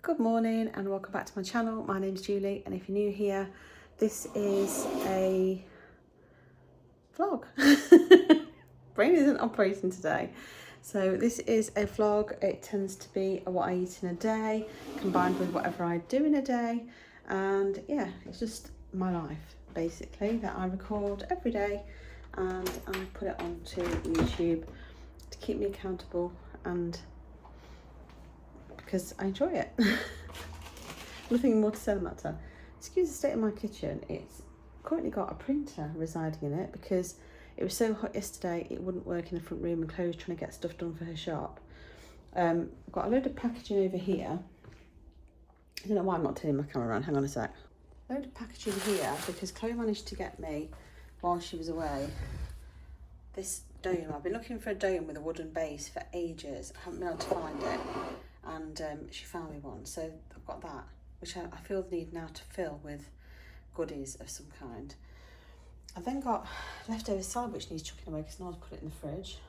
Good morning and welcome back to my channel. My name's Julie, and if you're new here, this is a vlog. Brain isn't operating today. So this is a vlog. It tends to be what I eat in a day combined with whatever I do in a day, and yeah, it's just my life basically that I record every day and I put it onto YouTube to keep me accountable and because I enjoy it. Nothing more to say on the matter. Excuse the state of my kitchen. It's currently got a printer residing in it because it was so hot yesterday it wouldn't work in the front room, and Chloe's trying to get stuff done for her shop. I've got a load of packaging over here. I don't know why I'm not turning my camera around. Hang on a sec. A load of packaging here because Chloe managed to get me, while she was away, this dome. I've been looking for a dome with a wooden base for ages. I haven't been able to find it, and she found me one. So I've got that, which I feel the need now to fill with goodies of some kind. I've then got leftover salad which needs chucking away because no one's put it in the fridge.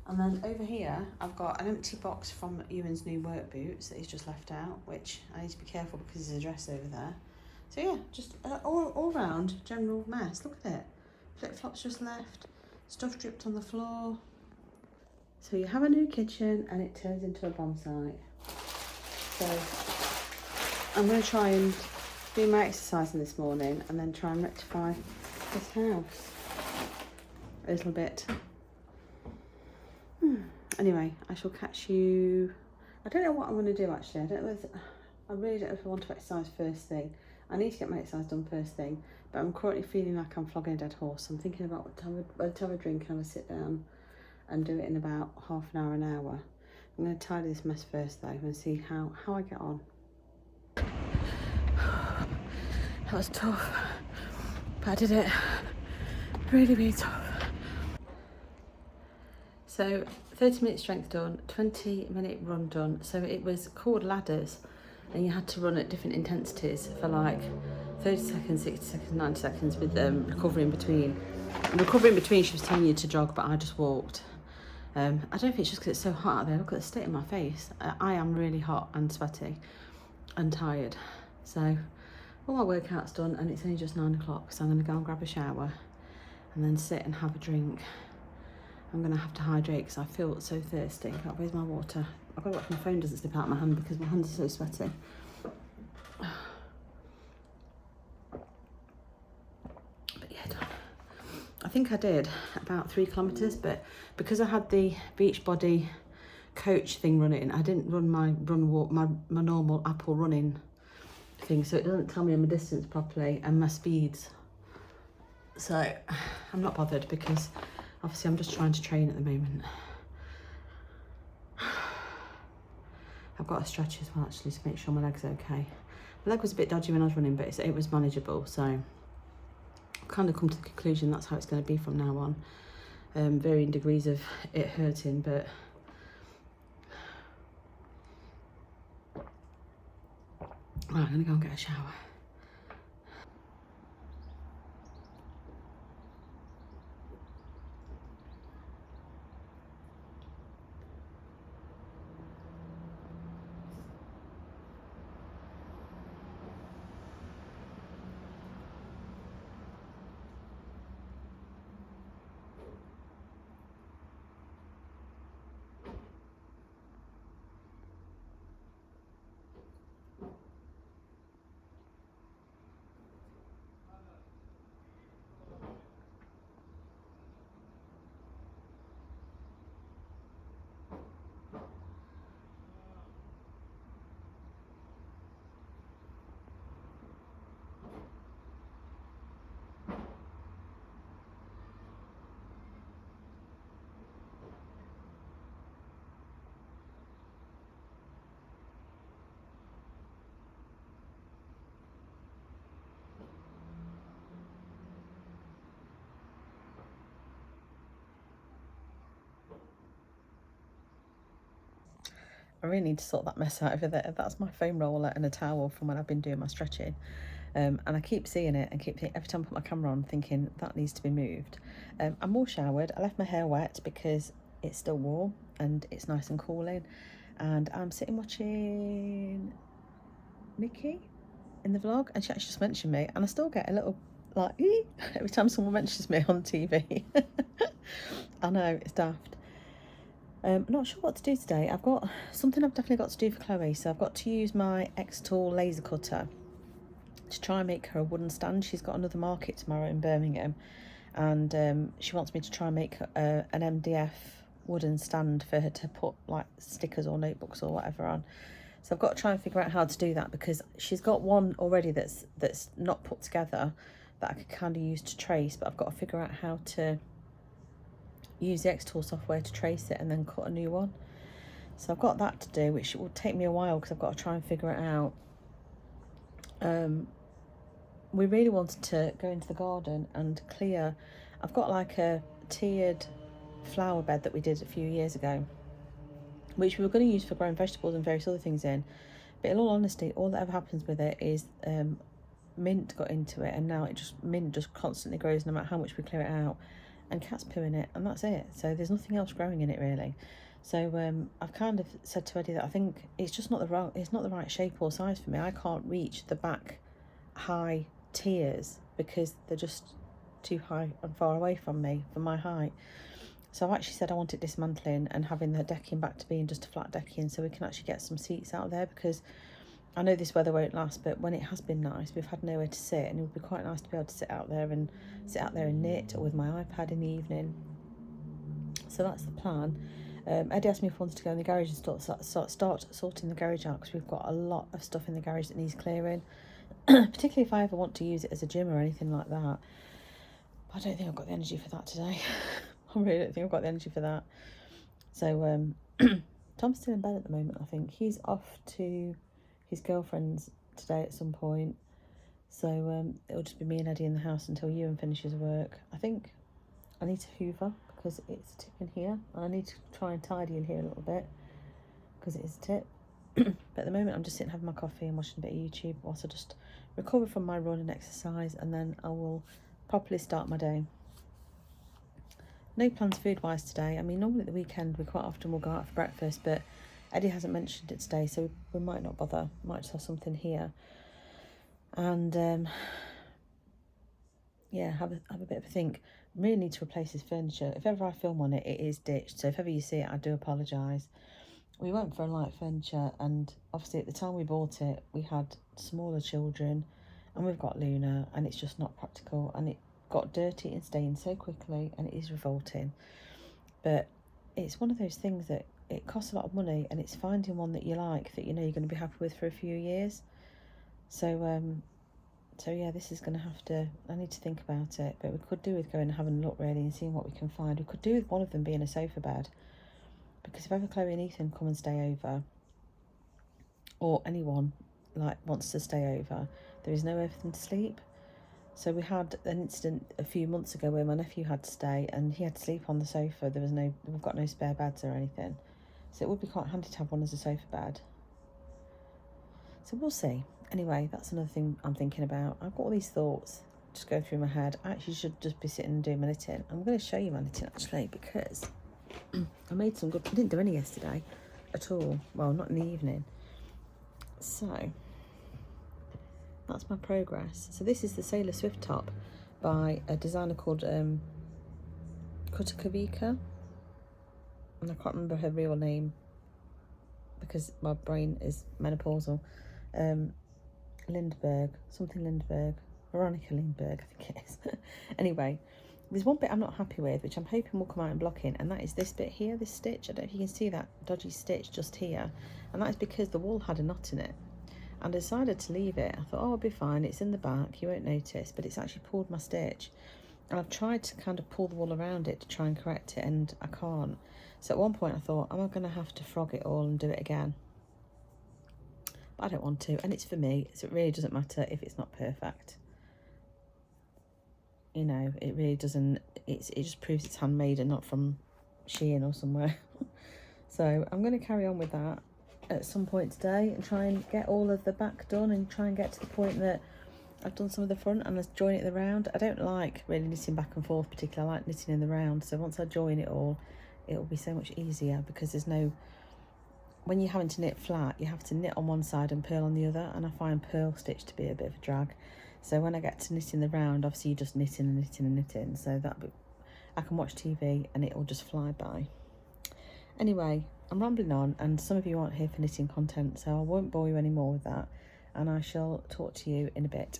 And then over here I've got an empty box from Ewan's new work boots that he's just left out, which I need to be careful because there's a dress over there. So yeah, just all round general mess. Look at it. Flip-flops just left, stuff dripped on the floor. So you have a new kitchen and it turns into a bomb site. So I'm going to try and do my exercising this morning and then try and rectify this house a little bit. Anyway, I shall catch you. I don't know what I'm going to do actually. I really don't know if I want to exercise first thing. I need to get my exercise done first thing, but I'm currently feeling like I'm flogging a dead horse. I'm thinking about what time I'd have a drink and I sit down and do it in about half an hour, an hour. I'm going to tidy this mess first though and see how I get on. That was tough, but I did it. Really, really tough. So 30-minute strength done, 20-minute run done. So it was called ladders and you had to run at different intensities for like 30 seconds, 60 seconds, 90 seconds with recovery in between. And recovery in between, she was telling you to jog, but I just walked. I don't know if it's just because it's so hot out there. Look at the state of my face. I am really hot and sweaty and tired. So all my workout's done and it's only just 9 o'clock. So I'm going to go and grab a shower and then sit and have a drink. I'm going to have to hydrate because I feel so thirsty. Oh, where's my water? I've got to watch my phone doesn't slip out of my hand because my hands are so sweaty. But yeah, done. I think I did about 3 kilometres, but because I had the Beachbody coach thing running, I didn't run my normal Apple running thing, so it doesn't tell me my distance properly and my speeds. So I'm not bothered because obviously I'm just trying to train at the moment. I've got a stretch as well actually to make sure my leg's okay. My leg was a bit dodgy when I was running, but it was manageable, so I've kind of come to the conclusion that's how it's going to be from now on. Varying degrees of it hurting, but right, I'm going to go and get a shower. I really need to sort that mess out over there. That's my foam roller and a towel from when I've been doing my stretching. And I keep seeing it and every time I put my camera on thinking that needs to be moved. I'm all showered. I left my hair wet because it's still warm and it's nice and cooling. And I'm sitting watching Nikki in the vlog, and she actually just mentioned me, and I still get a little like every time someone mentions me on TV. I know, it's daft. I'm not sure what to do today. I've got something I've definitely got to do for Chloe, so I've got to use my X-Tool laser cutter to try and make her a wooden stand. She's got another market tomorrow in Birmingham, and she wants me to try and make an MDF wooden stand for her to put like stickers or notebooks or whatever on. So I've got to try and figure out how to do that, because she's got one already that's not put together that I could kind of use to trace, but I've got to figure out how to use the X-Tool software to trace it and then cut a new one. So I've got that to do, which will take me a while because I've got to try and figure it out. We really wanted to go into the garden and clear. I've got like a tiered flower bed that we did a few years ago, which we were going to use for growing vegetables and various other things in. But in all honesty, all that ever happens with it is mint got into it, and now mint just constantly grows no matter how much we clear it out, and cats poo in it, and that's it. So there's nothing else growing in it really. So I've kind of said to Eddie that I think it's just not the right shape or size for me. I can't reach the back high tiers because they're just too high and far away from me for my height. So I've actually said I want it dismantling and having the decking back to being just a flat decking, so we can actually get some seats out there, because I know this weather won't last, but when it has been nice, we've had nowhere to sit, and it would be quite nice to be able to sit out there and knit, or with my iPad in the evening. So that's the plan. Eddie asked me if I wanted to go in the garage and start sorting the garage out, because we've got a lot of stuff in the garage that needs clearing, particularly if I ever want to use it as a gym or anything like that. But I don't think I've got the energy for that today. I really don't think I've got the energy for that. So Tom's still in bed at the moment, I think. He's off to his girlfriend's today at some point. So it'll just be me and Eddie in the house until Ewan finishes work. I think I need to hoover because it's a tip in here. And I need to try and tidy in here a little bit because it is a tip. But at the moment I'm just sitting having my coffee and watching a bit of YouTube whilst I just recover from my run and exercise, and then I will properly start my day. No plans food-wise today. I mean, normally at the weekend we quite often will go out for breakfast, but Eddie hasn't mentioned it today, so we might not bother. Might just have something here. And yeah, have a bit of a think. Really need to replace his furniture. If ever I film on it, it is ditched. So if ever you see it, I do apologise. We went for a light furniture, and obviously at the time we bought it, we had smaller children, and we've got Luna, and it's just not practical, and it got dirty and stained so quickly, and it is revolting. But it's one of those things that it costs a lot of money, and it's finding one that you like, that you know you're going to be happy with for a few years. So yeah, this is going to have to, I need to think about it, but we could do with going and having a look really and seeing what we can find. We could do with one of them being a sofa bed, because if ever Chloe and Ethan come and stay over, or anyone like wants to stay over, there is nowhere for them to sleep. So we had an incident a few months ago where my nephew had to stay, and he had to sleep on the sofa. We've got no spare beds or anything, so it would be quite handy to have one as a sofa bed. So we'll see. Anyway, that's another thing I'm thinking about. I've got all these thoughts just go through my head. I actually should just be sitting and doing my knitting. I'm going to show you my knitting actually, because I made some good. I didn't do any yesterday at all. Well, not in the evening. So that's my progress. So this is the Sailor Swift top by a designer called Kutakavika, and I can't remember her real name because my brain is menopausal. Lindbergh, Veronica Lindbergh, I think it is. Anyway, there's one bit I'm not happy with, which I'm hoping will come out in blocking, and that is this bit here, this stitch. I don't know if you can see that dodgy stitch just here, and that is because the wool had a knot in it. And I decided to leave it. I thought, oh, it'll be fine, it's in the back, you won't notice, but it's actually pulled my stitch. And I've tried to kind of pull the wool around it to try and correct it, and I can't. So at one point I thought, am I going to have to frog it all and do it again? But I don't want to, and it's for me, so it really doesn't matter if it's not perfect. You know, it really doesn't, it just proves it's handmade and not from Shein or somewhere. So I'm going to carry on with that at some point today and try and get all of the back done and try and get to the point that I've done some of the front and let's join it the round. I don't like really knitting back and forth particularly. I like knitting in the round, so once I join it all, it'll be so much easier because there's no when you're having to knit flat, you have to knit on one side and purl on the other, and I find purl stitch to be a bit of a drag. So when I get to knitting the round, obviously you're just knitting and knitting and knitting, so that I can watch TV and it will just fly by. Anyway, I'm rambling on, and some of you aren't here for knitting content, so I won't bore you anymore with that, and I shall talk to you in a bit.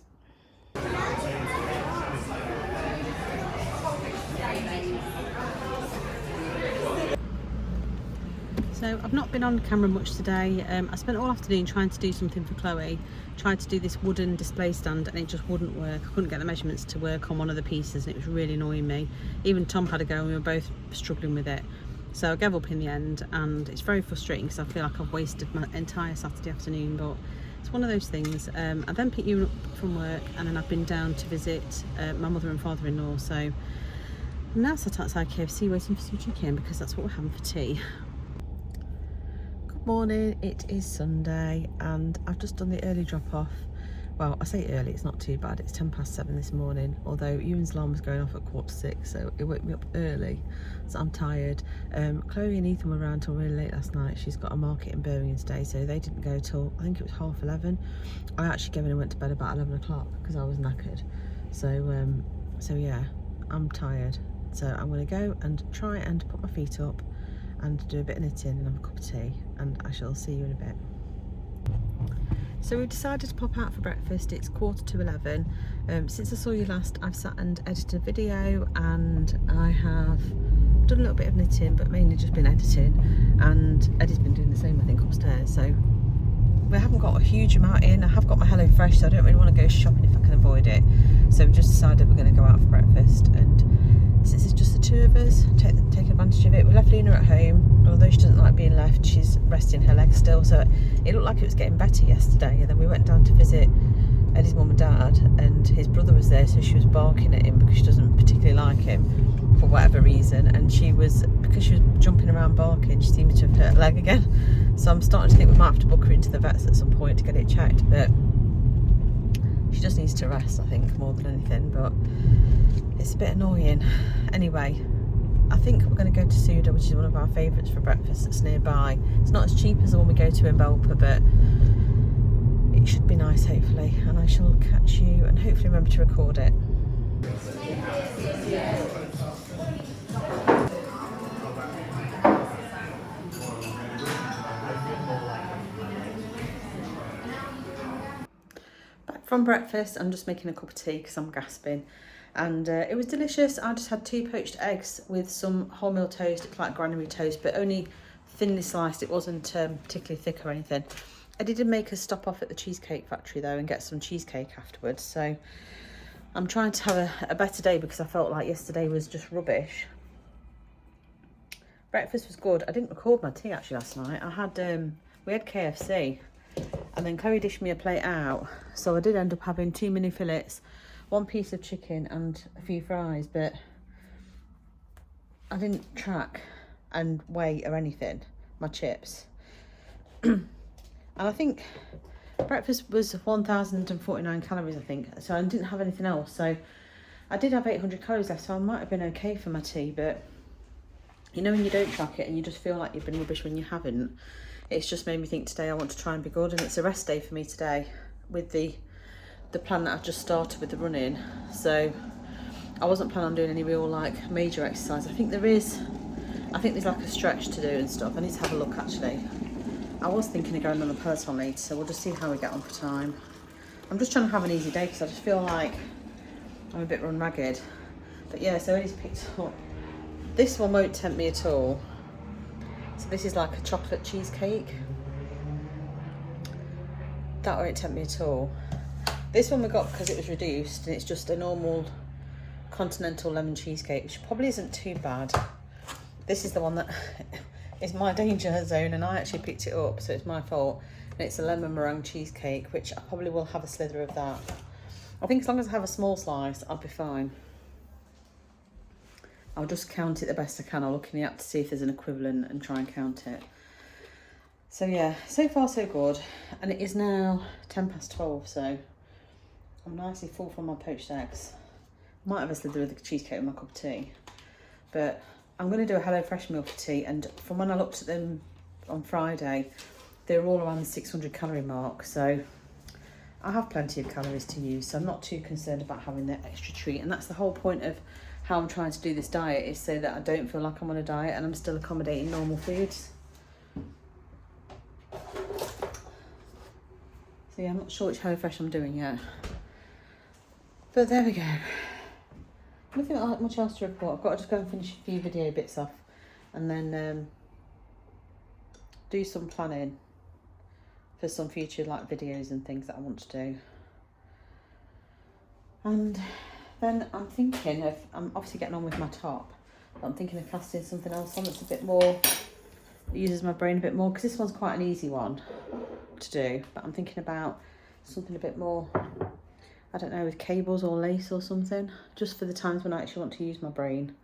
So I've not been on camera much today. I spent all afternoon trying to do something for Chloe. Tried to do this wooden display stand and it just wouldn't work. I couldn't get the measurements to work on one of the pieces and it was really annoying me. Even Tom had a go and we were both struggling with it. So I gave up in the end, and it's very frustrating because I feel like I've wasted my entire Saturday afternoon, but it's one of those things. I then picked you up from work and then I've been down to visit my mother and father-in-law. So I'm now sat outside KFC waiting for some chicken because that's what we're having for tea. Morning, it is Sunday and I've just done the early drop off. Well, I say early, it's not too bad, it's 7:10 this morning, although Ewan's alarm was going off at 6:15, so it woke me up early, so I'm tired. Chloe and Ethan were around till really late last night. She's got a market in Birmingham today, so they didn't go till, I think it was 11:30. I actually gave in and went to bed about 11 o'clock because I was knackered. So yeah, I'm tired, so I'm going to go and try and put my feet up and do a bit of knitting and have a cup of tea, and I shall see you in a bit. So we decided to pop out for breakfast. It's 11:15. Since I saw you last, I've sat and edited a video, and I have done a little bit of knitting, but mainly just been editing, and Eddie's been doing the same, I think, upstairs. So we haven't got a huge amount in. I have got my Hello Fresh, so I don't really want to go shopping if I can avoid it. So we've just decided we're going to go out for breakfast, and since it's just the two of us, take advantage of it. We left Luna at home, although she doesn't like being left. She's resting her legs still, so it looked like it was getting better yesterday. And then we went down to visit Eddie's mum and dad, and his brother was there, so she was barking at him because she doesn't particularly like him for whatever reason. And because she was jumping around barking, she seemed to have hurt her leg again. So I'm starting to think we might have to book her into the vets at some point to get it checked, but she just needs to rest, I think, more than anything. But it's a bit annoying. Anyway, I think we're going to go to Suda, which is one of our favourites for breakfast that's nearby. It's not as cheap as the one we go to in Belper, but it should be nice, hopefully. And I shall catch you and hopefully remember to record it. Back from breakfast, I'm just making a cup of tea because I'm gasping. And it was delicious. I just had 2 poached eggs with some wholemeal toast. It's like granary toast, but only thinly sliced. It wasn't particularly thick or anything. I did make us stop off at the Cheesecake Factory though and get some cheesecake afterwards. So I'm trying to have a better day because I felt like yesterday was just rubbish. Breakfast was good. I didn't record my tea actually last night. We had KFC and then Chloe dished me a plate out. So I did end up having 2 mini fillets, 1 piece of chicken and a few fries, but I didn't track and weigh or anything, my chips. And I think breakfast was 1,049 calories, I think, so I didn't have anything else. So I did have 800 calories left, so I might have been okay for my tea, but you know when you don't track it and you just feel like you've been rubbish when you haven't. It's just made me think today I want to try and be good, and it's a rest day for me today with the plan that I've just started with the running. So I wasn't planning on doing any real like major exercise. I think there's like a stretch to do and stuff. I need to have a look actually. I was thinking of going on the Peloton later, so we'll just see how we get on for time. I'm just trying to have an easy day because I just feel like I'm a bit run ragged. But yeah, so Eddie's picked up. This one won't tempt me at all. So this is like a chocolate cheesecake. That won't tempt me at all. This one we got because it was reduced, and it's just a normal continental lemon cheesecake, which probably isn't too bad. This is the one that is my danger zone, and I actually picked it up, so it's my fault. And it's a lemon meringue cheesecake, which I probably will have a slither of that. I think as long as I have a small slice, I'll be fine. I'll just count it the best I can. I'll look in the app to see if there's an equivalent and try and count it. So yeah, so far so good. And it is now 12:10, so I'm nicely full from my poached eggs. Might have a slither of the cheesecake with my cup of tea. But I'm going to do a HelloFresh meal for tea. And from when I looked at them on Friday, they were all around the 600 calorie mark. So I have plenty of calories to use, so I'm not too concerned about having that extra treat. And that's the whole point of how I'm trying to do this diet, is so that I don't feel like I'm on a diet and I'm still accommodating normal foods. So yeah, I'm not sure which HelloFresh I'm doing yet. But there we go. Nothing much else to report. I've got to just go and finish a few video bits off and then do some planning for some future like videos and things that I want to do. And then I'm thinking of, I'm obviously getting on with my top, but I'm thinking of casting something else on that's a bit more, that uses my brain a bit more, because this one's quite an easy one to do, but I'm thinking about something a bit more, I don't know, with cables or lace or something, just for the times when I actually want to use my brain,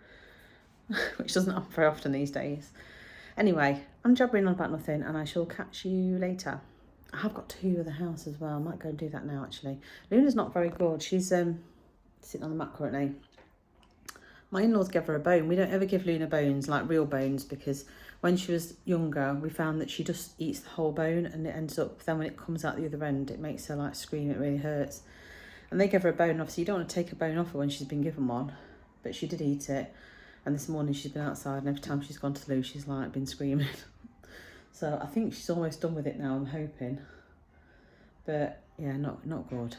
which doesn't happen very often these days. Anyway, I'm jabbering on about nothing, and I shall catch you later. I have got to hoover the house as well. I might go and do that now, actually. Luna's not very good. She's sitting on the mat currently. My in-laws gave her a bone. We don't ever give Luna bones, like real bones, because when she was younger, we found that she just eats the whole bone, and it ends up, then when it comes out the other end, it makes her like scream. It really hurts. And they gave her a bone. Obviously, you don't want to take a bone off her when she's been given one, but she did eat it. And this morning she's been outside, and every time she's gone to the loo, she's like been screaming. So I think she's almost done with it now, I'm hoping. But yeah, not good.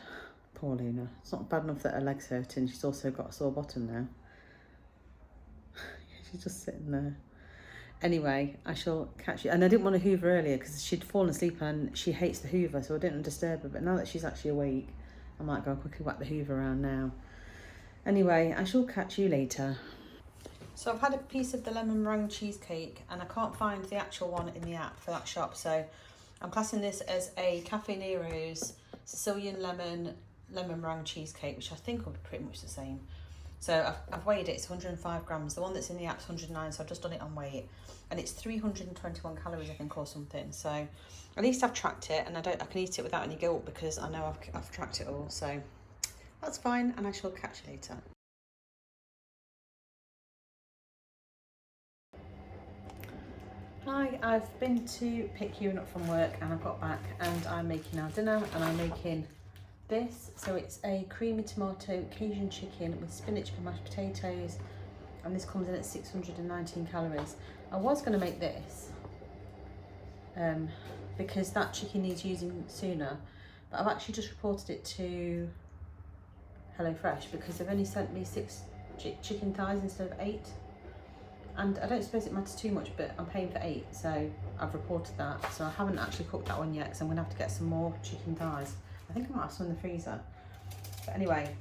Poor Luna. It's not bad enough that her leg's hurting. She's also got a sore bottom now. She's just sitting there. Anyway, I shall catch you. And I didn't want to hoover earlier because she'd fallen asleep and she hates the hoover, so I didn't disturb her. But now that she's actually awake, I might go quickly whack the hoover around now. Anyway, I shall catch you later. So I've had a piece of the lemon meringue cheesecake, and I can't find the actual one in the app for that shop. So I'm classing this as a Cafe Nero's Sicilian lemon meringue cheesecake, which I think will be pretty much the same. So I've weighed it, it's 105 grams. The one that's in the app's 109, so I've just done it on weight. And it's 321 calories, I think, or something. So at least I've tracked it, and I can eat it without any guilt because I know I've tracked it all. So that's fine, and I shall catch you later. Hi, I've been to pick Ewan up from work, and I've got back, and I'm making our dinner, and I'm making this. So it's a creamy tomato Cajun chicken with spinach and mashed potatoes, and this comes in at 619 calories. I was going to make this because that chicken needs using sooner, but I've actually just reported it to HelloFresh because they've only sent me 6 chicken thighs instead of 8. And I don't suppose it matters too much, but I'm paying for 8, so I've reported that. So I haven't actually cooked that one yet, because I'm going to have to get some more chicken thighs. I think I might have some in the freezer. But anyway,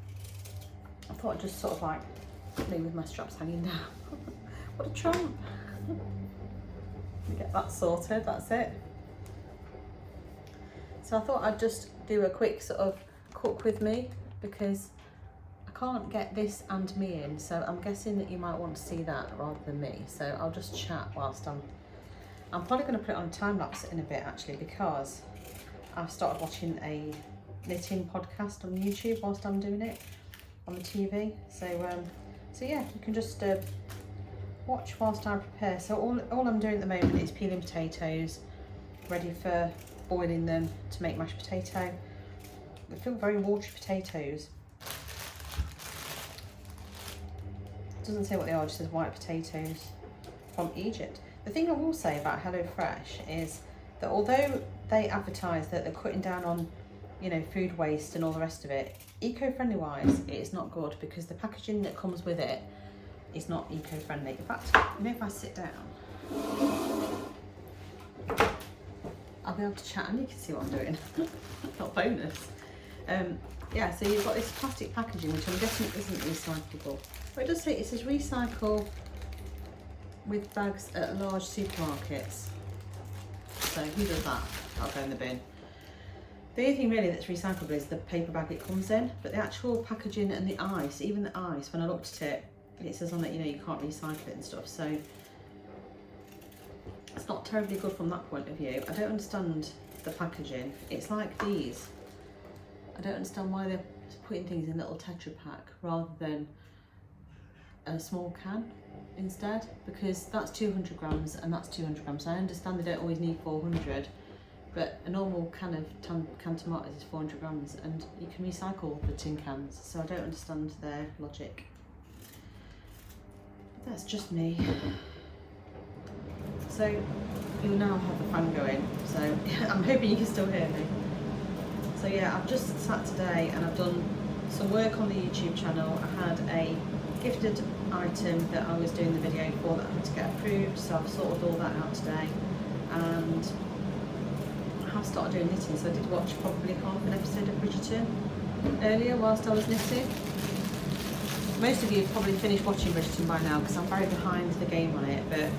I thought I'd just sort of like leave with my straps hanging down. What a tramp. Get that sorted, that's it. So I thought I'd just do a quick sort of cook with me, because I can't get this and me in, so I'm guessing that you might want to see that rather than me. So I'll just chat whilst I'm probably going to put it on a time lapse in a bit, actually, because I've started watching a knitting podcast on YouTube whilst I'm doing it on the TV. So yeah, you can just watch whilst I prepare. So all I'm doing at the moment is peeling potatoes, ready for boiling them to make mashed potato. They feel very watery potatoes. Doesn't say what they are, it just says white potatoes from Egypt. The thing I will say about HelloFresh is that although they advertise that they're cutting down on, you know, food waste and all the rest of it, eco-friendly wise, it is not good, because the packaging that comes with it is not eco-friendly. In fact, you know, if I sit down, I'll be able to chat and you can see what I'm doing. Not bonus. Yeah, so you've got this plastic packaging, which I'm guessing isn't recyclable. But it does say, it says recycle with bags at large supermarkets. So who does that? I'll go in the bin. The only thing really that's recyclable is the paper bag it comes in, but the actual packaging and the ice, even the ice, when I looked at it, it says on it, you know, you can't recycle it and stuff. So it's not terribly good from that point of view. I don't understand the packaging. It's like these. I don't understand why they're putting things in a little Tetra Pak rather than a small can instead, because that's 200 grams and that's 200 grams. I understand they don't always need 400, but a normal can of canned tomatoes is 400 grams and you can recycle the tin cans, so I don't understand their logic. That's just me. So you'll now have the fan going, so I'm hoping you can still hear me. So yeah, I've just sat today and I've done some work on the YouTube channel. I had a gifted item that I was doing the video for that I had to get approved, so I've sorted all that out today, and I have started doing knitting. So I did watch probably half an episode of Bridgerton earlier whilst I was knitting. Most of you have probably finished watching Bridgerton by now because I'm very behind the game on it, but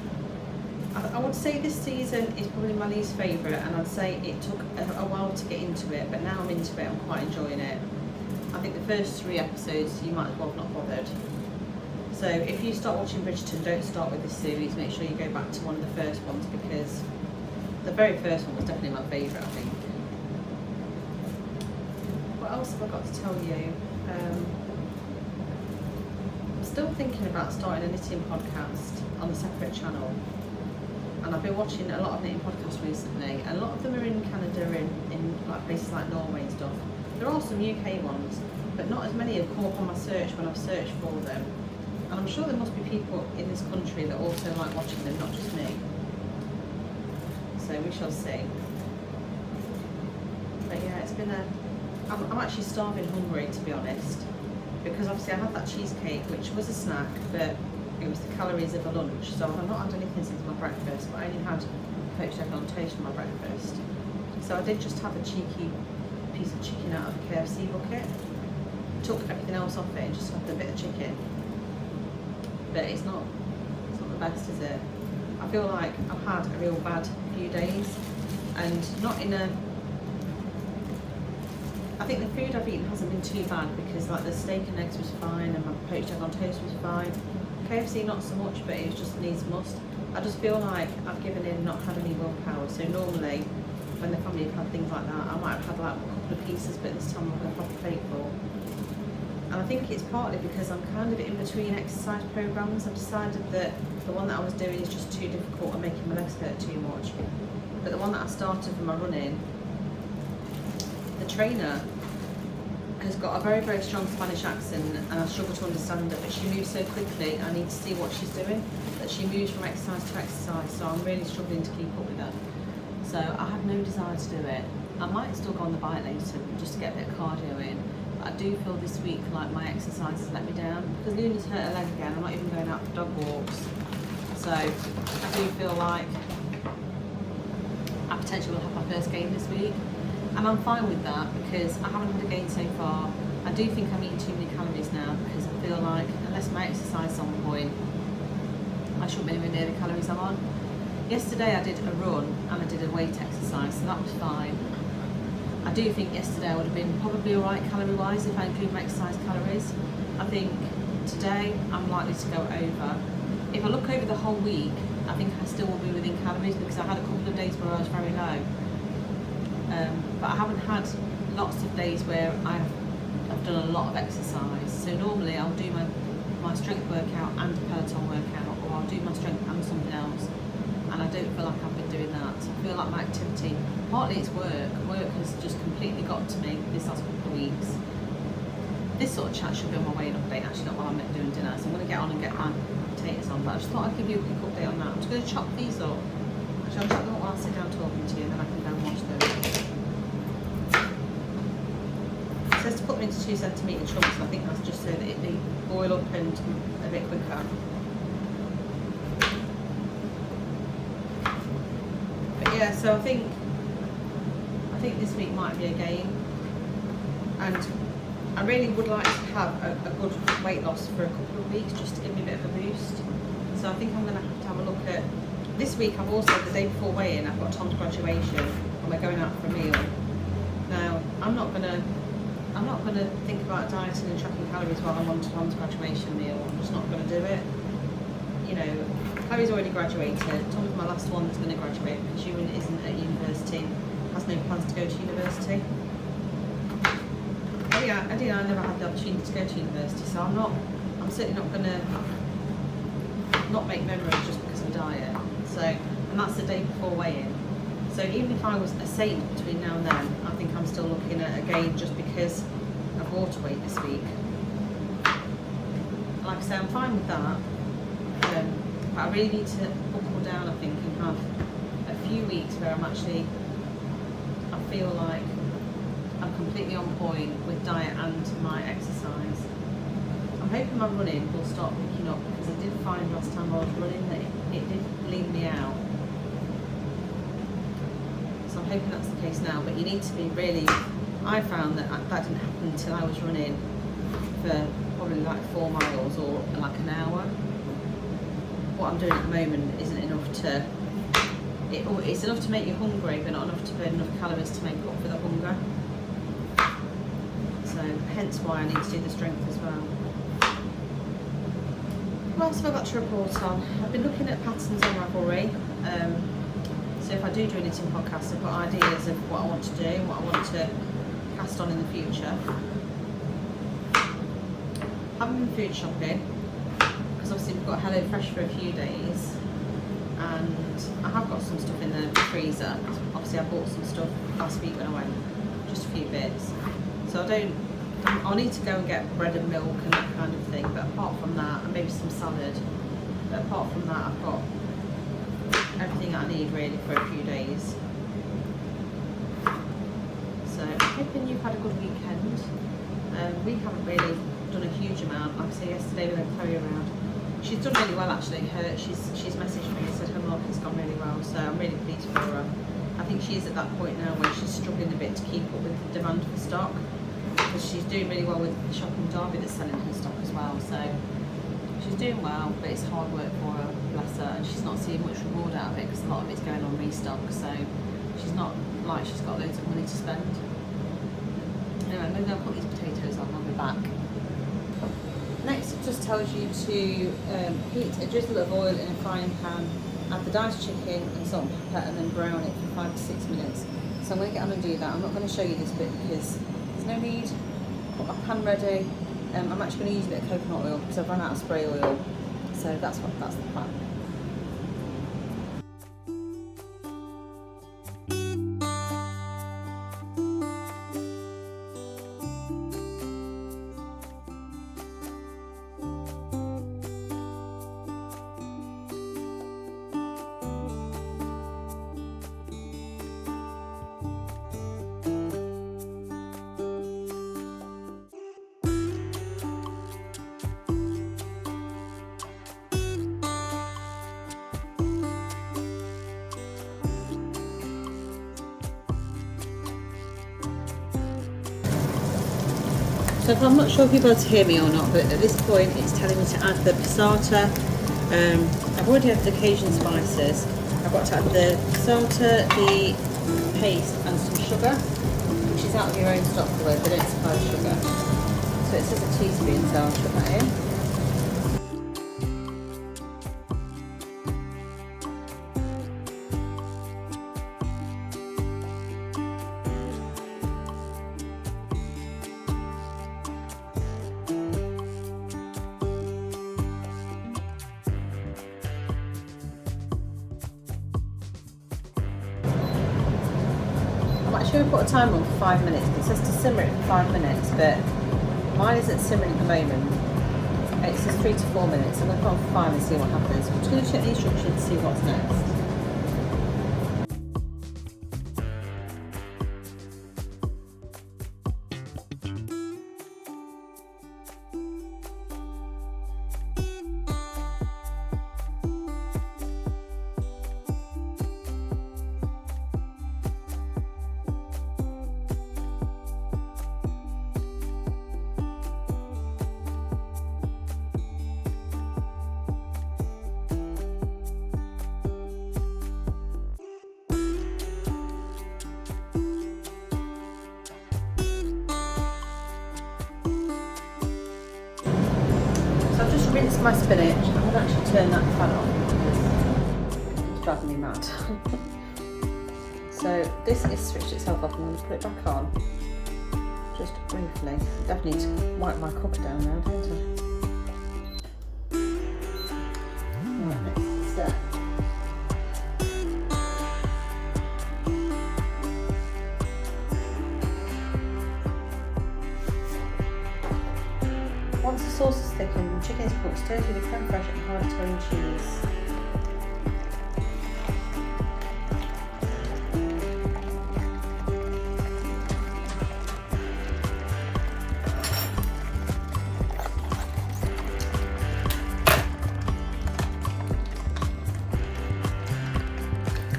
I would say this season is probably my least favourite, and I'd say it took a while to get into it, but now I'm into it, I'm quite enjoying it. I think the first 3 episodes you might as well have not bothered. So if you start watching Bridgerton, don't start with this series, make sure you go back to one of the first ones, because the very first one was definitely my favourite, I think. What else have I got to tell you? I'm still thinking about starting a knitting podcast on a separate channel. And I've been watching a lot of knitting podcasts recently, and a lot of them are in Canada, in like places like Norway and stuff. There are some UK ones, but not as many have come up on my search when I've searched for them. And I'm sure there must be people in this country that also like watching them, not just me. So we shall see. But yeah, it's been I'm actually starving hungry, to be honest, because obviously I had that cheesecake, which was a snack, but it was the calories of a lunch, so I've not had anything since my breakfast, but I only had poached egg on toast for my breakfast. So I did just have a cheeky piece of chicken out of the KFC bucket, took everything else off it and just had a bit of chicken. But it's not the best, is it? I feel like I've had a real bad few days, and not in a... I think the food I've eaten hasn't been too bad, because like the steak and eggs was fine and my poached egg on toast was fine. KFC not so much, but it just needs must. I just feel like I've given in, not had any willpower. So normally, when the family have had things like that, I might have had like a couple of pieces, but this time I'm going to have a plate full. And I think it's partly because I'm kind of in between exercise programs. I've decided that the one that I was doing is just too difficult and making my legs hurt too much. But the one that I started for my running, the trainer has got a very, very strong Spanish accent, and I struggle to understand it, but she moves so quickly, I need to see what she's doing, that she moves from exercise to exercise, so I'm really struggling to keep up with her. So I have no desire to do it. I might still go on the bike later just to get a bit of cardio in, but I do feel this week like my exercise has let me down, because Luna's hurt her leg again. I'm not even going out for dog walks, so I do feel like I potentially will have my first game this week. And I'm fine with that, because I haven't had a gain so far. I do think I'm eating too many calories now, because I feel like unless my exercise is on point, I shouldn't be anywhere near the calories I'm on. Yesterday I did a run and I did a weight exercise, so that was fine. I do think yesterday I would have been probably alright calorie wise if I include my exercise calories. I think today I'm likely to go over. If I look over the whole week, I think I still will be within calories, because I had a couple of days where I was very low. But I haven't had lots of days where I've done a lot of exercise. So normally I'll do my strength workout and a Peloton workout, or I'll do my strength and something else. And I don't feel like I've been doing that. So I feel like my activity, partly it's work. Work has just completely got to me this last couple of weeks. This sort of chat should be on my weight update, actually, not while I'm doing dinner. So I'm going to get on and get my potatoes on. But I just thought I'd give you a quick update on that. I'm just going to chop these up. Actually, I'll chop them up while I sit down talking to you, and then I can go and watch them. It says to put them into 2 centimetre chunks, and I think that's just so that they boil up and a bit quicker. But yeah, so I think this week might be a game, and I really would like to have a good weight loss for a couple of weeks, just to give me a bit of a boost. So I think I'm going to have a look at this week. I've also, the day before weigh-in, I've got Tom's graduation, and we're going out for a meal. Now I'm not going to think about dieting and tracking calories while I'm on Tom's graduation meal. I'm just not going to do it. You know, Chloe's already graduated. Tom's my last one that's going to graduate, because Ewan isn't at university, has no plans to go to university. Eddie and I never had the opportunity to go to university, so I'm certainly not going to not make memories just because of diet. So, and that's the day before weigh-in. So even if I was a saint between now and then, I think I'm still looking at a gain just because of water weight this week. Like I say, I'm fine with that. But I really need to buckle down, I think, and have a few weeks where I feel like I'm completely on point with diet and my exercise. I'm hoping my running will start picking up, because I did find last time I was running that it did lean me out. So I'm hoping that's the case now, but you need to be really, I found that that didn't happen until I was running for probably like 4 miles or like an hour. What I'm doing at the moment isn't enough to, it's enough to make you hungry, but not enough to burn enough calories to make up for the hunger. So hence why I need to do the strength as well. What else have I got to report on? I've been looking at patterns on Ravelry. So if I do an eating podcast, I've got ideas of what I want to do and what I want to cast on in the future. I haven't been food shopping, because obviously we've got Hello Fresh for a few days, and I have got some stuff in the freezer. Obviously I bought some stuff last week when I went, just a few bits. So I'll need to go and get bread and milk and that kind of thing, but apart from that, and maybe some salad, but apart from that I've got everything I need really for a few days. So I'm hoping you've had a good weekend. We haven't really done a huge amount. Like I say, yesterday we went Chloe around. She's done really well actually. She's messaged me and said her market's gone really well, so I'm really pleased for her. I think she is at that point now where she's struggling a bit to keep up with the demand for stock, because she's doing really well with the shop in Derby that's selling her stock as well. So she's doing well, but it's hard work for her, bless her, and she's not seeing much reward out of it because a lot of it's going on restock. So she's not like she's got loads of money to spend. Anyway, I'm going to go put these potatoes on. I'll be back. Next, it just tells you to heat a drizzle of oil in a frying pan, add the diced chicken and salt and pepper, and then brown it for 5 to 6 minutes. So I'm going to get on and do that. I'm not going to show you this bit because there's no need. Put my pan ready. I'm actually going to use a bit of coconut oil because I've run out of spray oil. So that's the plan. So I'm not sure if you'll be able to hear me or not, but at this point it's telling me to add the passata. I've already added the Cajun spices. I've got to add the passata, the paste and some sugar, which is out of your own stock, by the way, they don't supply sugar. So it says a teaspoon, so I'll put that in. I'm actually going to put a timer on for 5 minutes. It says to simmer it for 5 minutes, but mine isn't simmering at the moment. It says 3 to 4 minutes. I'm going to put on for 5 and see what happens. I'm just going to check the instructions to see what's next. Rinse my spinach. I'm going to actually turn that fan off because it's driving me mad. So this is switched itself off. I'm going to put it back on just briefly. I definitely need to wipe my cooker down now, don't I? chicken is cooked, stirred with a creme fraiche and hard Italian cheese.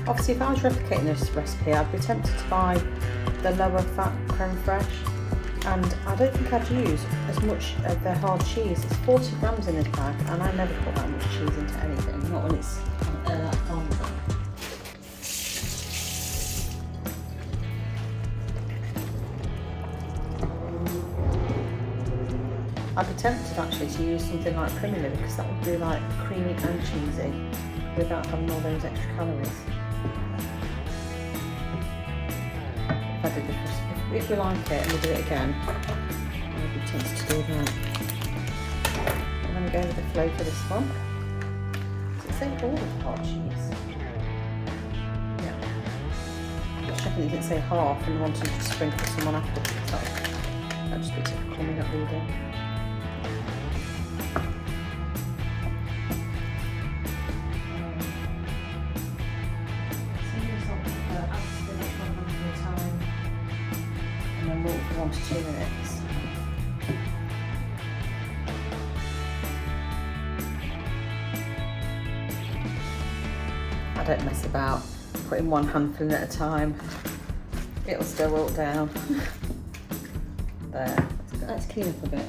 Obviously, if I was replicating this recipe, I'd be tempted to buy the lower fat creme fraiche, and I don't think I'd use as much of the hard cheese. It's 40 grams in this bag, and I never put that much cheese into anything, not when it's that fond. I'd be tempted actually to use something like Primula, because that would be like creamy and cheesy without having all those extra calories. If I did this, if we like it and we do it again, I'd be tempted to do that. I'm going to go with the flow for this one. Does it say all of the hard cheese? Yeah. Just checking it didn't say half and wanted to sprinkle some on after, because that'd just be typical me not reading. For 1 to 2 minutes. I don't mess about putting one handful in at a time. It'll still wilt down. There. Let's clean up a bit.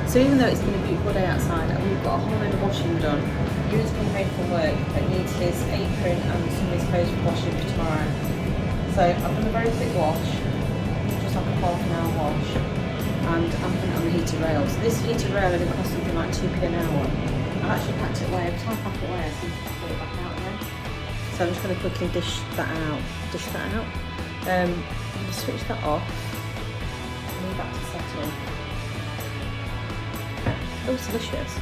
So even though it's been a beautiful day outside and we've got a whole load of washing done, Ewan's come home from work but needs his apron and some of his clothes for washing for tomorrow. So I've done a very quick wash, just like a half-an-hour wash, and I'm putting it on the heated rail. So this heated rail only costs something like 2p an hour. I've actually packed it away. Every time I pack it away I seem to put it back out again. So I'm just going to quickly dish that out. I'm going to switch that off and leave that to settle. Oh, it's delicious.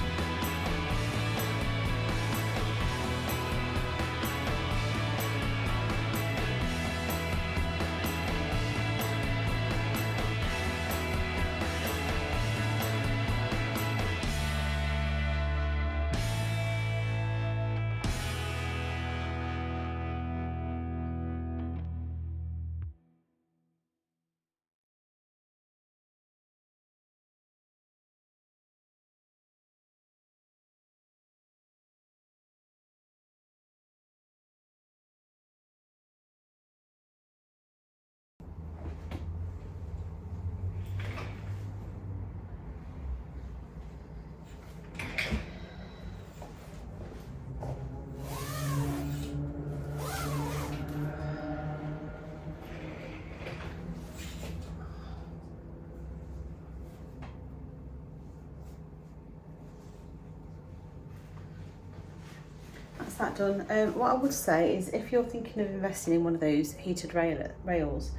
That done. What I would say is if you're thinking of investing in one of those heated rails,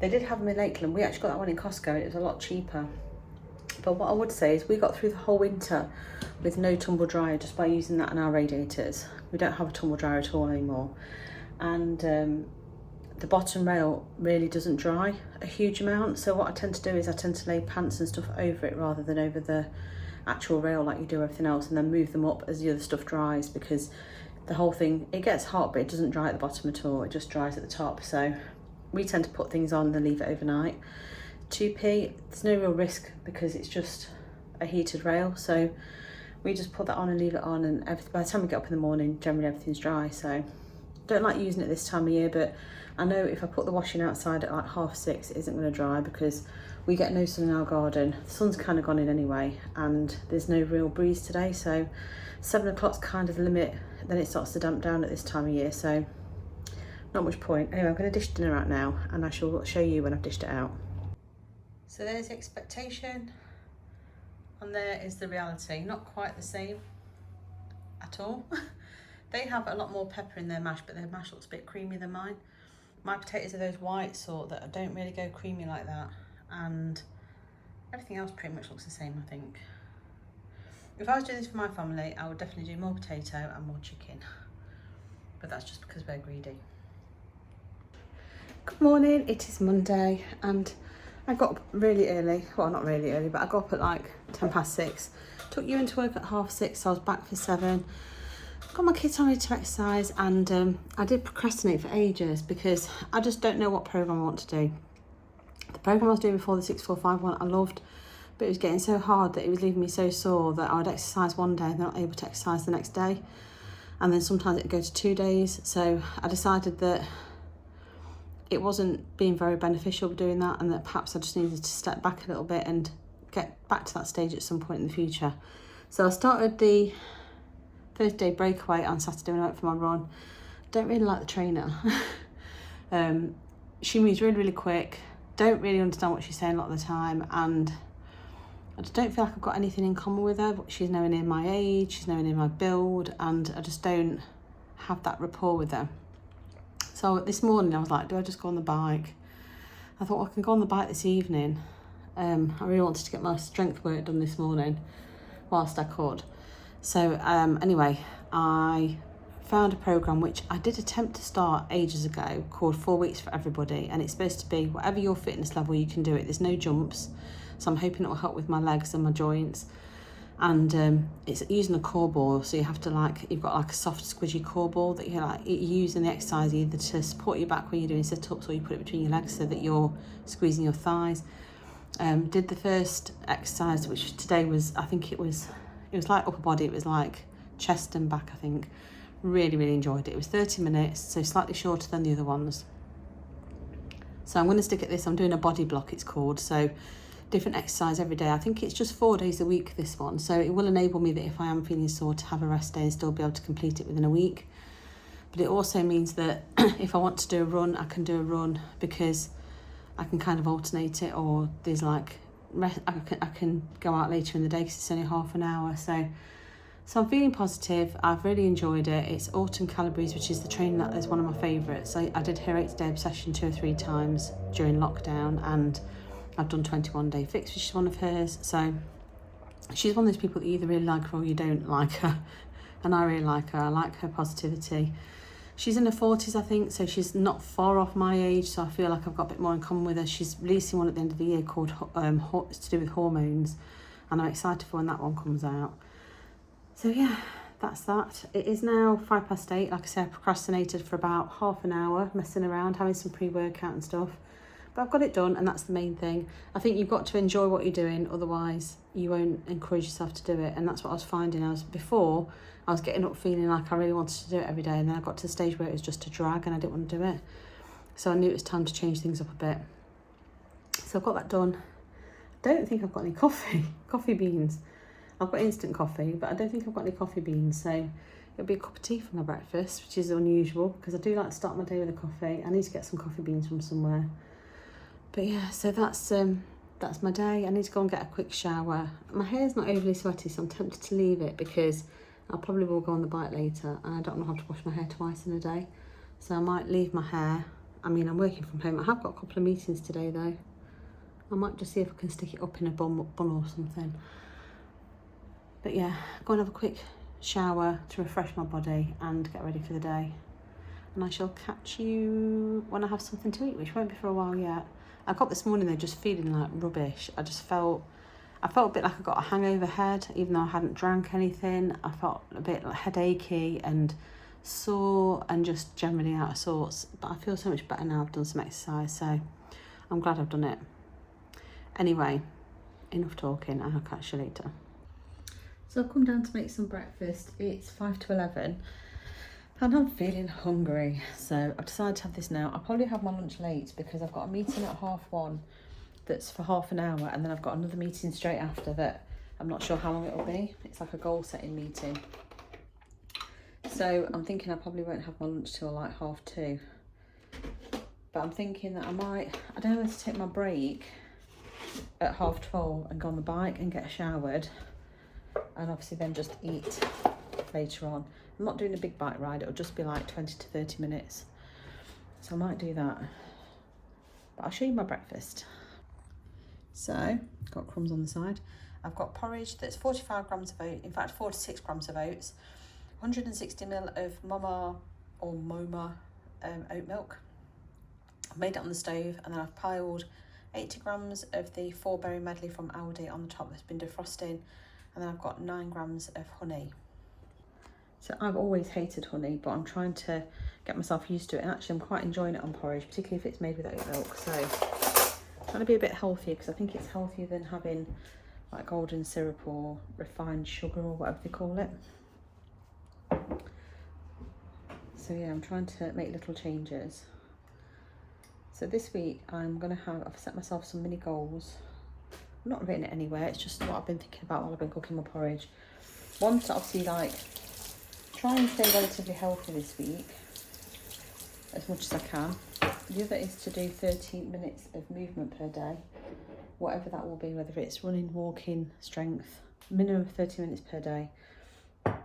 they did have them in Lakeland. We actually got that one in Costco and it was a lot cheaper. But what I would say is we got through the whole winter with no tumble dryer just by using that in our radiators. We don't have a tumble dryer at all anymore. And the bottom rail really doesn't dry a huge amount. So what I tend to do is I tend to lay pants and stuff over it rather than over the actual rail like you do everything else, and then move them up as the other stuff dries, because the whole thing, it gets hot but it doesn't dry at the bottom at all, it just dries at the top. So we tend to put things on and then leave it overnight. 2p, there's no real risk because it's just a heated rail, so we just put that on and leave it on, and by the time we get up in the morning generally everything's dry. So don't like using it this time of year, but I know if I put the washing outside at like 6:30 it isn't going to dry because we get no sun in our garden. The sun's kind of gone in anyway and there's no real breeze today, so 7 o'clock's kind of the limit, then it starts to damp down at this time of year, so not much point. Anyway, I'm going to dish dinner out now and I shall show you when I've dished it out. So there's the expectation and there is the reality. Not quite the same at all. They have a lot more pepper in their mash, but their mash looks a bit creamy than mine. My potatoes are those white sort that don't really go creamy like that, and everything else pretty much looks the same, I think. If I was doing this for my family, I would definitely do more potato and more chicken, but that's just because we're greedy. Good morning, it is Monday and I got up really early. Well, not really early, but I got up at like 6:10. Took you into work at 6:30, so I was back for 7. Got my kids on ready to exercise, and I did procrastinate for ages because I just don't know what programme I want to do. The programme I was doing before, the 6-4-5 one, I loved, but it was getting so hard that it was leaving me so sore that I would exercise one day and then not able to exercise the next day. And then sometimes it would go to 2 days. So I decided that it wasn't being very beneficial doing that, and that perhaps I just needed to step back a little bit and get back to that stage at some point in the future. So I started the 30-day breakaway on Saturday when I went for my run. Don't really like the trainer. She moves really, really quick. Don't really understand what she's saying a lot of the time, and I just don't feel like I've got anything in common with her. She's nowhere near my age, she's nowhere near my build, and I just don't have that rapport with her. So this morning I was like, do I just go on the bike? I thought, well, I can go on the bike this evening. I really wanted to get my strength work done this morning whilst I could. So anyway, I found a programme which I did attempt to start ages ago called 4 Weeks for Everybody, and it's supposed to be whatever your fitness level, you can do it. There's no jumps, so I'm hoping it will help with my legs and my joints. And it's using a core ball, so you have to you've got like a soft squidgy core ball that you use in the exercise either to support your back when you're doing sit-ups, or you put it between your legs so that you're squeezing your thighs. Did the first exercise, which today was, I think it was like upper body, it was like chest and back, I think. Really, really enjoyed it. It was 30 minutes, so slightly shorter than the other ones. So I'm going to stick at this. I'm doing a body block, it's called. So different exercise every day. I think it's just 4 days a week, this one. So it will enable me that if I am feeling sore to have a rest day and still be able to complete it within a week. But it also means that if I want to do a run, I can do a run, because I can kind of alternate it, or there's I can go out later in the day because it's only half an hour. So I'm feeling positive. I've really enjoyed it. It's Autumn Calories, which is the training that is one of my favourites. I did her 8-day obsession 2 or 3 times during lockdown, and I've done 21-day fix, which is one of hers. So she's one of those people that you either really like her or you don't like her, and I really like her. I like her positivity. She's in her 40s, I think, so she's not far off my age, so I feel like I've got a bit more in common with her. She's releasing one at the end of the year called it's to do with hormones, and I'm excited for when that one comes out. So yeah, that's that. It is now 8:05. Like I said, I procrastinated for about half an hour, messing around, having some pre-workout and stuff. But I've got it done, and that's the main thing. I think you've got to enjoy what you're doing, otherwise you won't encourage yourself to do it. And that's what I was finding. Before I was getting up feeling like I really wanted to do it every day, and then I got to the stage where it was just a drag and I didn't want to do it. So I knew it was time to change things up a bit. So I've got that done. I don't think I've got any coffee beans. I've got instant coffee, but I don't think I've got any coffee beans. So it'll be a cup of tea for my breakfast, which is unusual because I do like to start my day with a coffee. I need to get some coffee beans from somewhere. But yeah, so that's my day. I need to go and get a quick shower. My hair's not overly sweaty, so I'm tempted to leave it because I probably will go on the bike later, and I don't know how to wash my hair twice in a day. So I might leave my hair. I mean, I'm working from home. I have got a couple of meetings today though. I might just see if I can stick it up in a bun or something. But yeah, go and have a quick shower to refresh my body and get ready for the day. And I shall catch you when I have something to eat, which won't be for a while yet. I got this morning though just feeling like rubbish. I felt a bit like I got a hangover head, even though I hadn't drank anything. I felt a bit like headachy and sore and just generally out of sorts. But I feel so much better now I've done some exercise, so I'm glad I've done it. Anyway, enough talking, and I'll catch you later. So I've come down to make some breakfast. It's 5 to 11 and I'm feeling hungry. So I've decided to have this now. I'll probably have my lunch late because I've got a meeting at 1:30 that's for half an hour, and then I've got another meeting straight after that. I'm not sure how long it'll be. It's like a goal setting meeting. So I'm thinking I probably won't have my lunch till like 2:30. But I'm thinking that I don't know whether to take my break at 12:30 and go on the bike and get showered, and obviously then just eat later on. I'm not doing a big bike ride, it'll just be like 20 to 30 minutes. So I might do that. But I'll show you my breakfast. So, got crumbs on the side. I've got porridge that's 45 grams of oats, in fact 46 grams of oats, 160 ml of Mama or Moma oat milk. I've made it on the stove, and then I've piled 80 grams of the 4-berry medley from Aldi on the top that's been defrosting, and then I've got 9 grams of honey. So I've always hated honey, but I'm trying to get myself used to it, and actually I'm quite enjoying it on porridge, particularly if it's made with oat milk. So I'm trying to be a bit healthier, because I think it's healthier than having like golden syrup or refined sugar or whatever they call it. So yeah, I'm trying to make little changes. So this week I've set myself some mini goals. I'm not written it anywhere, it's just what I've been thinking about while I've been cooking my porridge. One to obviously like try and stay relatively healthy this week as much as I can. The other is to do 30 minutes of movement per day, whatever that will be, whether it's running, walking, strength, minimum of 30 minutes per day.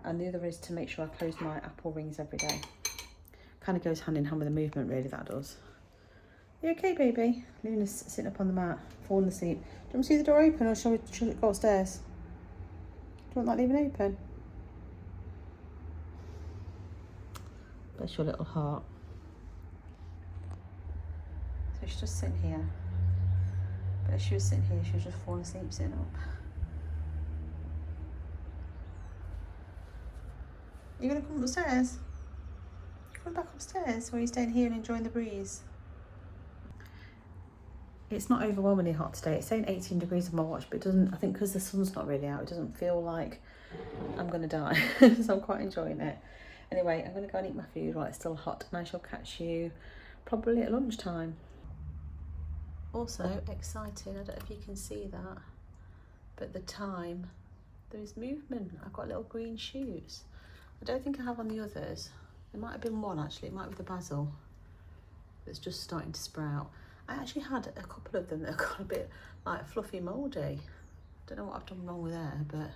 And the other is to make sure I close my apple rings every day. Kind of goes hand in hand with the movement, really, that does. You okay, baby? Luna's sitting up on the mat, falling asleep. Do you want to see the door open, or shall we go upstairs? Do you want that leaving open? Bless your little heart. So she's just sitting here. But if she was sitting here, she was just falling asleep sitting up. Are you going to come upstairs? You coming back upstairs, or are you staying here and enjoying the breeze? It's not overwhelmingly hot today. It's saying 18 degrees on my watch, but it doesn't, I think because the sun's not really out, it doesn't feel like I'm going to die. So I'm quite enjoying it. Anyway, I'm going to go and eat my food while it's still hot, and I shall catch you probably at lunchtime. Also exciting, I don't know if you can see that, but the time, there is movement. I've got little green shoots. I don't think I have on the others. There might have been one actually, it might be the basil that's just starting to sprout. I actually had a couple of them that got a bit like fluffy mouldy. Don't know what I've done wrong with there, but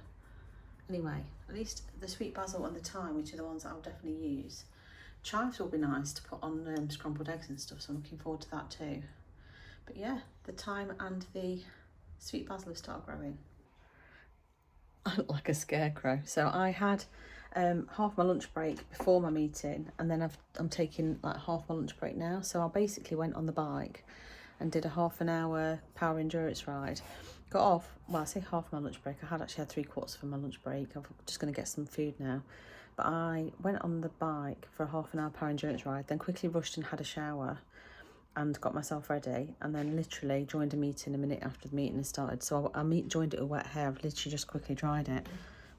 anyway, at least the sweet basil and the thyme, which are the ones that I'll definitely use. Chives will be nice to put on scrambled eggs and stuff, so I'm looking forward to that too. But yeah, the thyme and the sweet basil have started growing. I look like a scarecrow. So I had half my lunch break before my meeting, and then I'm taking like half my lunch break now. So I basically went on the bike and did a half an hour power endurance ride. Got off, well, I say half my lunch break, I had actually had 3/4 for my lunch break. I'm just going to get some food now. But I went on the bike for a half an hour power endurance ride, then quickly rushed and had a shower and got myself ready, and then literally joined a meeting a minute after the meeting had started. So I joined it with wet hair. I've literally just quickly dried it.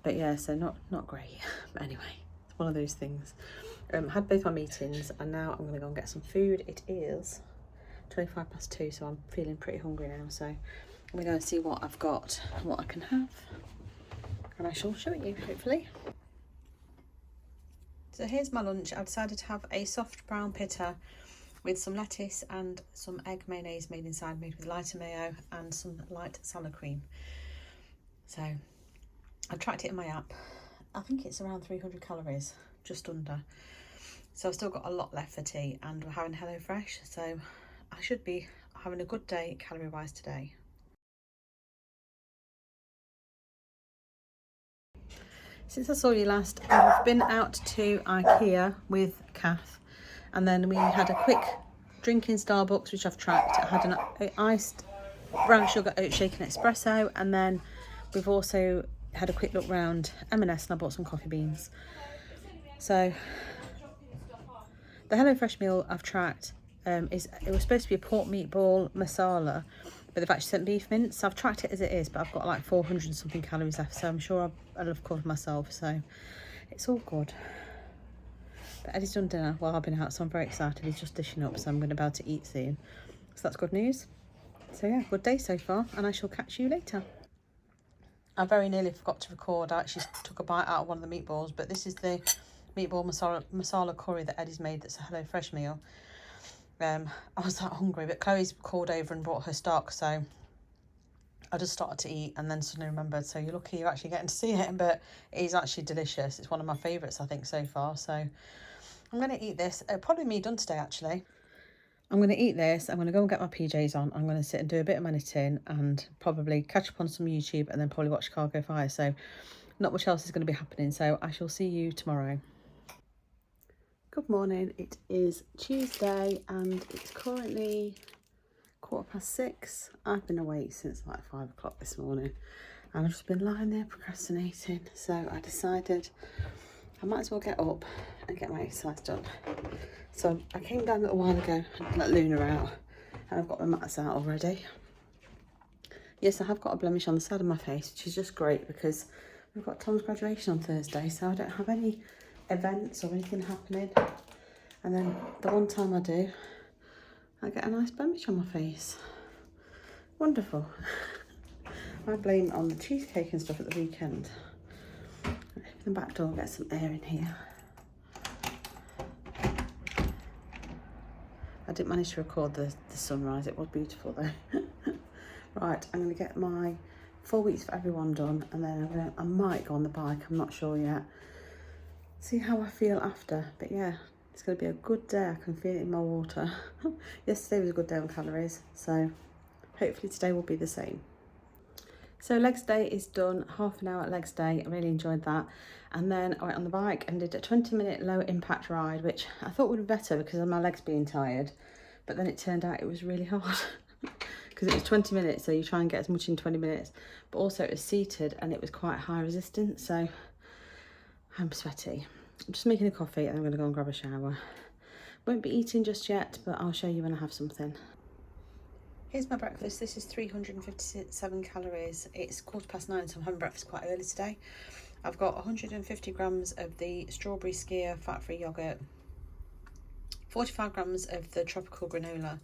But yeah, so not great. But anyway, it's one of those things. Had both my meetings, and now I'm going to go and get some food. It is 2:25 so I'm feeling pretty hungry now. So I'm going to go and see what I've got and what I can have, and I shall show it you, hopefully. So here's my lunch. I decided to have a soft brown pitta with some lettuce and some egg mayonnaise made inside, made with lighter mayo and some light salad cream. So I've tracked it in my app. I think it's around 300 calories, just under. So I've still got a lot left for tea, and we're having HelloFresh, so I should be having a good day calorie wise today. Since I saw you last, I've been out to IKEA with Kath, and then we had a quick drink in Starbucks, which I've tracked. I had an iced brown sugar oat shaken espresso, and then we've also had a quick look round M&S, and I bought some coffee beans. So the HelloFresh meal I've tracked it was supposed to be a pork meatball masala, but they've actually sent beef mince. So I've tracked it as it is, but I've got like 400 and something calories left, so I'm sure I'll have covered myself, so it's all good. But Eddie's done dinner while I've been out, so I'm very excited. He's just dishing up, so I'm going to be able to eat soon. So that's good news. So yeah, good day so far, and I shall catch you later. I very nearly forgot to record. I actually took a bite out of one of the meatballs, but this is the meatball masala curry that Eddie's made that's a HelloFresh meal. I was that hungry, but Chloe's called over and brought her stock, so I just started to eat and then suddenly remembered, so you're lucky you're actually getting to see it, but it is actually delicious. It's one of my favourites, I think, so far. So I'm going to eat this. Probably me done today, actually. I'm going to eat this. I'm going to go and get my PJs on. I'm going to sit and do a bit of editing and probably catch up on some YouTube and then probably watch Chicago Fire. So not much else is going to be happening. So I shall see you tomorrow. Good morning. It is Tuesday and it's currently 6:15. I've been awake since like 5 o'clock this morning and I've just been lying there procrastinating. So I decided I might as well get up and get my exercise done. So I came down a little while ago and let Luna out and I've got my mats out already. Yes, I have got a blemish on the side of my face, which is just great because we've got Tom's graduation on Thursday, so I don't have any events or anything happening. And then the one time I do, I get a nice blemish on my face. Wonderful. I blame it on the cheesecake and stuff at the weekend. Open the back door, get some air in here. I didn't manage to record the sunrise, it was beautiful though. Right, I'm going to get my 4 weeks for everyone done and then I might go on the bike, I'm not sure yet. See how I feel after, but yeah, it's going to be a good day, I can feel it in my water. Yesterday was a good day on calories, so hopefully today will be the same. So legs day is done, half an hour at legs day, I really enjoyed that. And then I went on the bike and did a 20-minute low impact ride, which I thought would be better because of my legs being tired. But then it turned out it was really hard because it was 20 minutes, so you try and get as much in 20 minutes. But also it was seated and it was quite high resistance, so I'm sweaty. I'm just making a coffee and I'm going to go and grab a shower. Won't be eating just yet, but I'll show you when I have something. Here's my breakfast. This is 357 calories. It's 9:15, so I'm having breakfast quite early today. I've got 150 grams of the strawberry skyr fat-free yogurt, 45 grams of the tropical granola,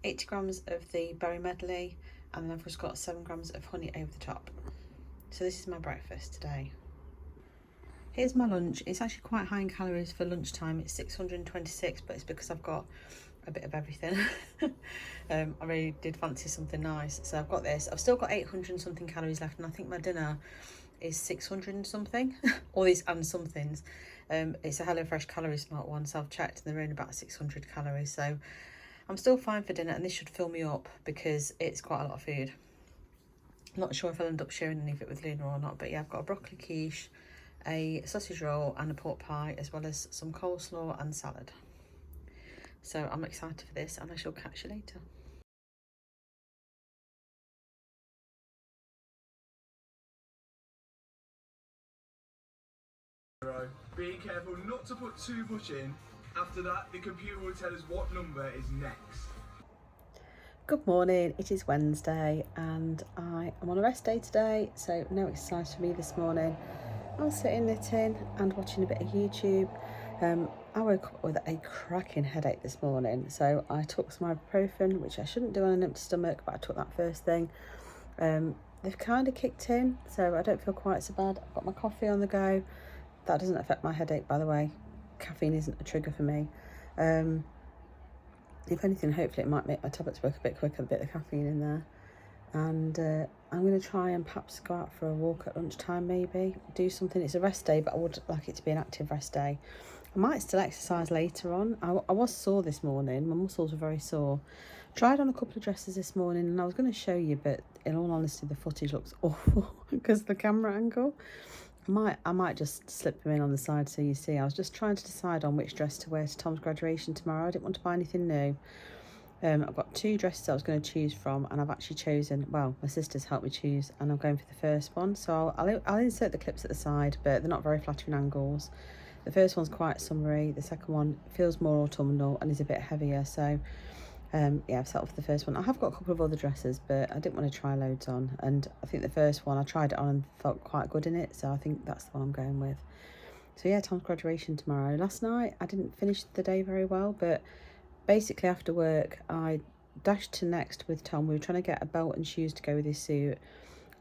80 grams of the berry medley, and then I've just got 7 grams of honey over the top. So this is my breakfast today. Here's my lunch. It's actually quite high in calories for lunchtime. It's 626, but it's because I've got a bit of everything. I really did fancy something nice, so I've got this. I've still got 800 and something calories left, and I think my dinner is 600 and something. All these and somethings. It's a HelloFresh Calorie Smart one, so I've checked and they're only about 600 calories, so I'm still fine for dinner, and this should fill me up because it's quite a lot of food. I'm not sure if I'll end up sharing any of it with Luna or not, but yeah, I've got a broccoli quiche, a sausage roll and a pork pie, as well as some coleslaw and salad. So I'm excited for this and I shall catch you later. Be careful not to put too much in. After that, the computer will tell us what number is next. Good morning, it is Wednesday and I am on a rest day today, so no exercise for me this morning. I was sitting knitting and watching a bit of YouTube. I woke up with a cracking headache this morning, so I took some ibuprofen, which I shouldn't do on an empty stomach, but I took that first thing. They've kind of kicked in, so I don't feel quite so bad. I've got my coffee on the go. That doesn't affect my headache, by the way. Caffeine isn't a trigger for me. If anything, hopefully it might make my tablets work a bit quicker, a bit of caffeine in there. And I'm going to try and perhaps go out for a walk at lunchtime, maybe. Do something. It's a rest day, but I would like it to be an active rest day. I might still exercise later on. I was sore this morning. My muscles were very sore. Tried on a couple of dresses this morning and I was going to show you, but in all honesty, the footage looks awful because of the camera angle. I might just slip them in on the side so you see. I was just trying to decide on which dress to wear to Tom's graduation tomorrow. I didn't want to buy anything new. I've got 2 dresses I was going to choose from, and I've actually chosen, well, my sister's helped me choose, and I'm going for the first one. So I'll insert the clips at the side, but they're not very flattering angles. The first one's quite summery. The second one feels more autumnal and is a bit heavier. So yeah, I've settled for the first one. I have got a couple of other dresses, but I didn't want to try loads on. And I think the first one, I tried it on and felt quite good in it. So I think that's the one I'm going with. So yeah, Tom's graduation tomorrow. Last night, I didn't finish the day very well, but basically after work, I dashed to Next with Tom. We were trying to get a belt and shoes to go with his suit.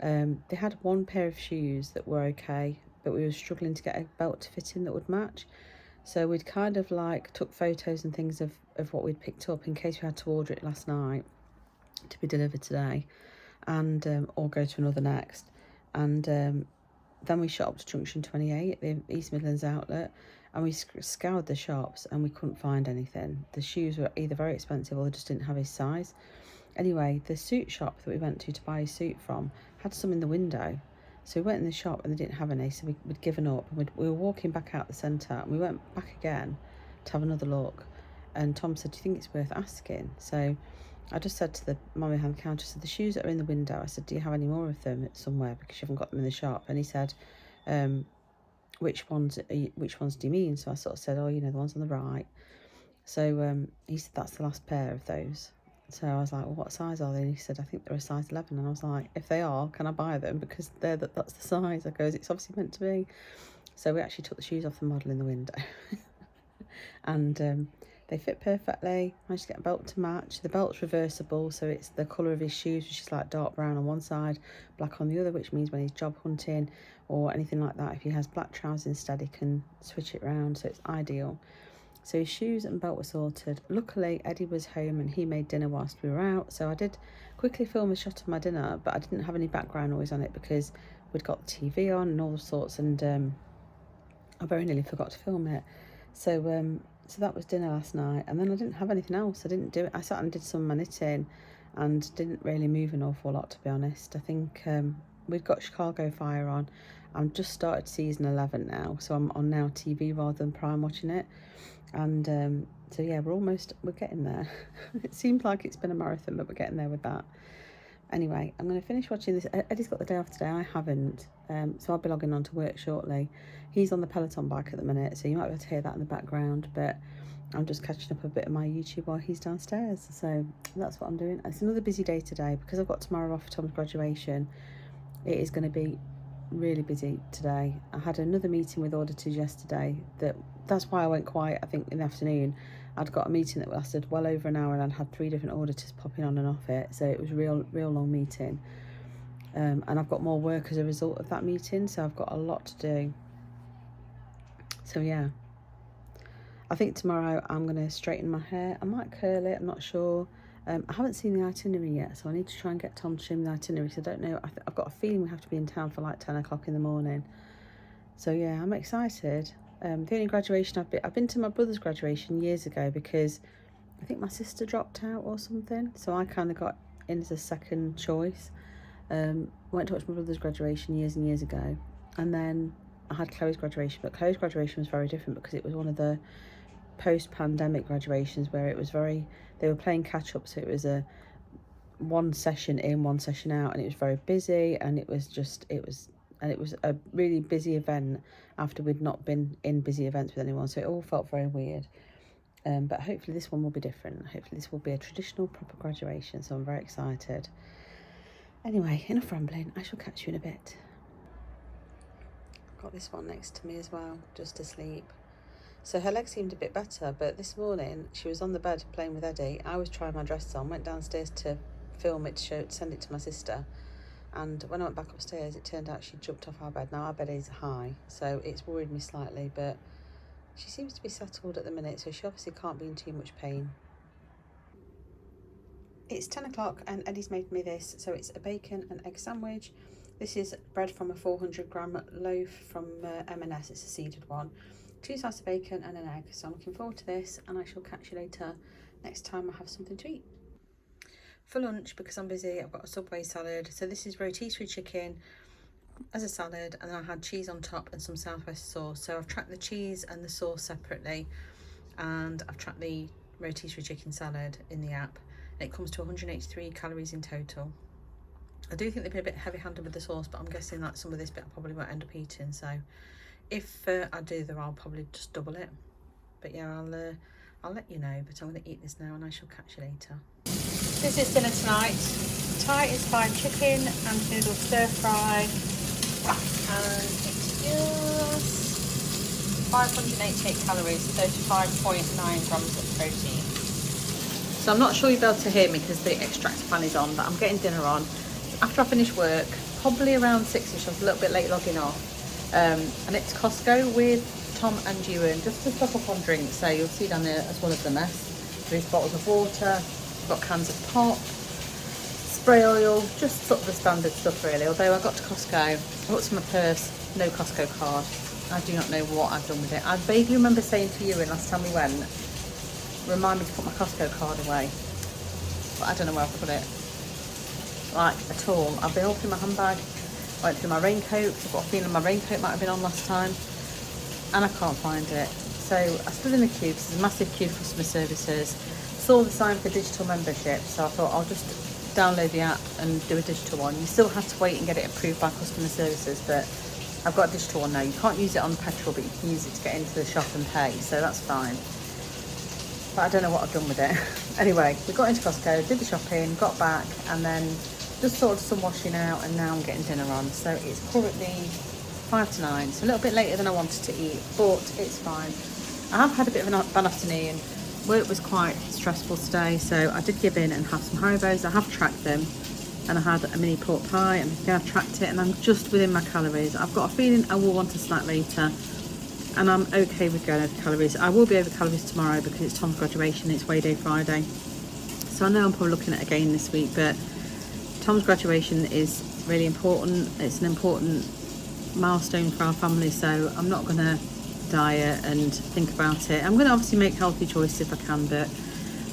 They had one pair of shoes that were okay, but we were struggling to get a belt to fit in that would match. So we'd kind of like took photos and things of what we'd picked up in case we had to order it last night to be delivered today. and or go to another next. And then we shot up to Junction 28, the East Midlands outlet, and we scoured the shops and we couldn't find anything. The shoes were either very expensive or they just didn't have his size. Anyway, the suit shop that we went to buy a suit from had some in the window. So we went in the shop and they didn't have any, so we'd given up. And we were walking back out the centre and we went back again to have another look. And Tom said, do you think it's worth asking? So I just said to the mum behind the counter, I said, the shoes that are in the window, I said, do you have any more of them somewhere, because you haven't got them in the shop? And he said, which ones do you mean? So I sort of said, oh, you know, the ones on the right. So he said, that's the last pair of those. So I was like, well, what size are they? And he said, I think they're a size 11. And I was like, if they are, can I buy them? Because that's the size. I goes, it's obviously meant to be. So we actually took the shoes off the model in the window. And they fit perfectly. Managed to get a belt to match. The belt's reversible, so it's the colour of his shoes, which is like dark brown on one side, black on the other, which means when he's job hunting or anything like that, if he has black trousers instead, he can switch it around, so it's ideal. So his shoes and belt were sorted. Luckily, Eddie was home and he made dinner whilst we were out. So I did quickly film a shot of my dinner, but I didn't have any background noise on it because we'd got the TV on and all sorts, and I very nearly forgot to film it. So that was dinner last night, and then I didn't have anything else. I didn't do it. I sat and did some of my knitting and didn't really move an awful lot, to be honest. I think we've got Chicago Fire on. I'm just started season 11 now, so I'm on Now TV rather than Prime watching it. And so yeah, we're getting there. It seems like it's been a marathon, but we're getting there with that. Anyway, I'm going to finish watching this. Eddie's got the day off today, I haven't, so I'll be logging on to work shortly. He's on the Peloton bike at the minute, so you might be able to hear that in the background, but I'm just catching up a bit of my YouTube while he's downstairs. So that's what I'm doing. It's another busy day today because I've got tomorrow off for Tom's graduation. It is going to be really busy today. I had another meeting with auditors yesterday. That's why I went quiet. I think in the afternoon I'd got a meeting that lasted well over an hour, and I'd had 3 different auditors popping on and off it, so it was a real long meeting. And I've got more work as a result of that meeting, so I've got a lot to do. So yeah, I think tomorrow I'm going to straighten my hair. I might curl it, I'm not sure. I haven't seen the itinerary yet, so I need to try and get Tom to show me the itinerary, so I don't know. I've got a feeling we have to be in town for like 10 o'clock in the morning. So yeah, I'm excited. The only graduation I've been to my brother's graduation years ago because I think my sister dropped out or something, so I kind of got in as a second choice. Went to watch my brother's graduation years and years ago, and then I had Chloe's graduation, but Chloe's graduation was very different because it was one of the post-pandemic graduations where it was they were playing catch up, so it was a one session in, one session out, and it was very busy, and it was a really busy event after we'd not been in busy events with anyone, so it all felt very weird. But hopefully this one will be different. Hopefully this will be a traditional proper graduation, so I'm very excited. Anyway, enough rambling. I shall catch you in a bit. I've got this one next to me as well, just asleep. So her leg seemed a bit better, but this morning she was on the bed playing with Eddie. I was trying my dress on, went downstairs to film it, send it to my sister. And when I went back upstairs, it turned out she jumped off our bed. Now our bed is high, so it's worried me slightly, but she seems to be settled at the minute, so she obviously can't be in too much pain. It's 10 o'clock and Eddie's made me this. So it's a bacon and egg sandwich. This is bread from a 400-gram loaf from M&S. It's a seeded one. 2 slices of bacon and an egg. So I'm looking forward to this, and I shall catch you later next time I have something to eat. For lunch, because I'm busy, I've got a Subway salad. So this is rotisserie chicken as a salad, and then I had cheese on top and some Southwest sauce. So I've tracked the cheese and the sauce separately, and I've tracked the rotisserie chicken salad in the app, and it comes to 183 calories in total. I do think they've been a bit heavy-handed with the sauce, but I'm guessing that some of this bit I probably won't end up eating, so if I do, though, I'll probably just double it. But yeah, I'll let you know, but I'm going to eat this now and I shall catch you later. This is dinner tonight. Thai inspired chicken and noodle stir fry, and it's just 588 calories, 35.9 grams of protein. So I'm not sure you'll be able to hear me because the extract fan is on, but I'm getting dinner on. After I finish work, probably around 6ish, I was a little bit late logging off. And it's Costco with Tom and Ewan, just to stock up on drinks. So you'll see down there as well as the mess. There's bottles of water, we've got cans of pop, spray oil, just sort of the standard stuff really. Although I got to Costco, I looked in my purse, no Costco card. I do not know what I've done with it. I vaguely remember saying to you last time we went, remind me to put my Costco card away. But I don't know where I've put it. Like at all. I've been all through my handbag, went through my raincoat. I've got a feeling my raincoat might have been on last time. And I can't find it. So I stood in the queue, because there's a massive queue for customer services. Saw the sign for digital membership, so I thought I'll just download the app and do a digital one. You still have to wait and get it approved by customer services, but I've got a digital one now. You can't use it on petrol, but you can use it to get into the shop and pay, so that's fine. But I don't know what I've done with it. Anyway, we got into Costco, did the shopping, got back, and then just sorted some washing out, and now I'm getting dinner on. So it's currently 5 to 9, so a little bit later than I wanted to eat, but it's fine. I have had a bit of a bad afternoon. Work was quite stressful today, so I did give in and have some Haribos. I have tracked them, and I had a mini pork pie, and again I've tracked it, and I'm just within my calories. I've got a feeling I will want a snack later, and I'm okay with going over calories. I will be over calories tomorrow because it's Tom's graduation, it's Way Day Friday. So I know I'm probably looking at it again this week, but Tom's graduation is really important. It's an important milestone for our family, so I'm not going to diet and think about it. I'm going to obviously make healthy choices if I can, but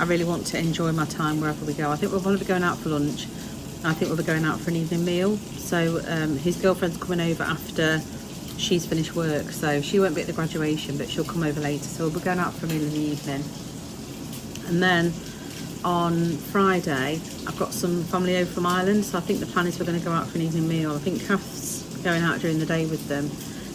I really want to enjoy my time wherever we go. I think we'll probably be going out for lunch. I think we'll be going out for an evening meal. So his girlfriend's coming over after she's finished work, so she won't be at the graduation, but she'll come over later. So we'll be going out for a meal in the evening. And then on Friday, I've got some family over from Ireland, so I think the plan is we're going to go out for an evening meal. I think Kath's going out during the day with them,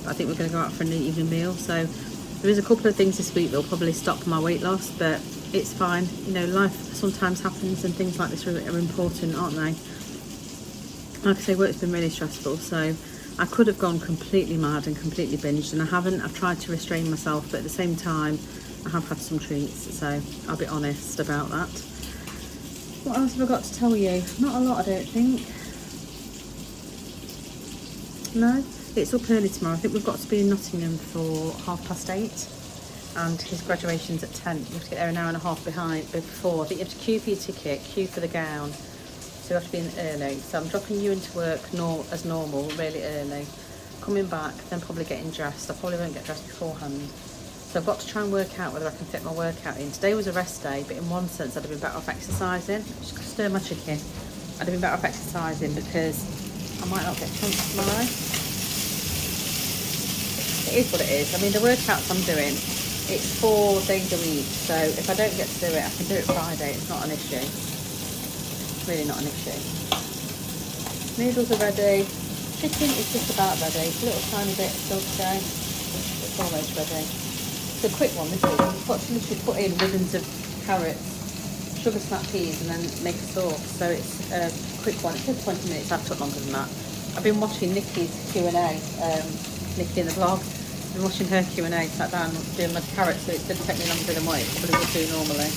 but I think we're going to go out for an evening meal. So there is a couple of things this week that will probably stop my weight loss, but it's fine. You know, life sometimes happens, and things like this are important, aren't they? Like I say, work's been really stressful, so I could have gone completely mad and completely binged, and I haven't. I've tried to restrain myself, but at the same time I have had some treats, so I'll be honest about that. What else have I got to tell you? Not a lot, I don't think. No, it's up early tomorrow. I think we've got to be in Nottingham for 8:30, and his graduation's at 10. You have to get there an hour and a half before. I think you have to queue for your ticket, queue for the gown, so you have to be in early. So I'm dropping you into work as normal, really early. Coming back, then probably getting dressed. I probably won't get dressed beforehand. So I've got to try and work out whether I can fit my workout in. Today was a rest day, but in one sense I'd have been better off exercising. I'm just going to stir my chicken. I'd have been better off exercising because I might not get chunks tomorrow. It is what it is. I mean, the workouts I'm doing, it's 4 days a week. So if I don't get to do it, I can do it Friday. It's not an issue. It's really not an issue. Noodles are ready. Chicken is just about ready. It's a little tiny bit still to go. It's almost ready. It's a quick one, this is. You've got to literally put in ribbons of carrots, sugar snap peas, and then make a sauce. So it's a quick one. It takes 20 minutes. I've took longer than that. I've been watching Nikki's Q&A, Nikki in the vlog. I've been watching her Q&A, sat down doing my carrots, so it's going to take me longer than what it probably would do normally.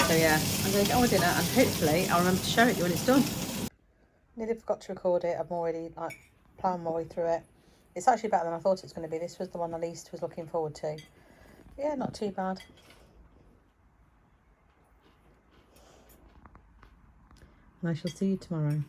So yeah, I'm going to get on with dinner, and hopefully I'll remember to show it you when it's done. Nearly forgot to record it. I'm already plowing my way through it. It's actually better than I thought it was going to be. This was the one I least was looking forward to. Yeah, not too bad. And I shall see you tomorrow.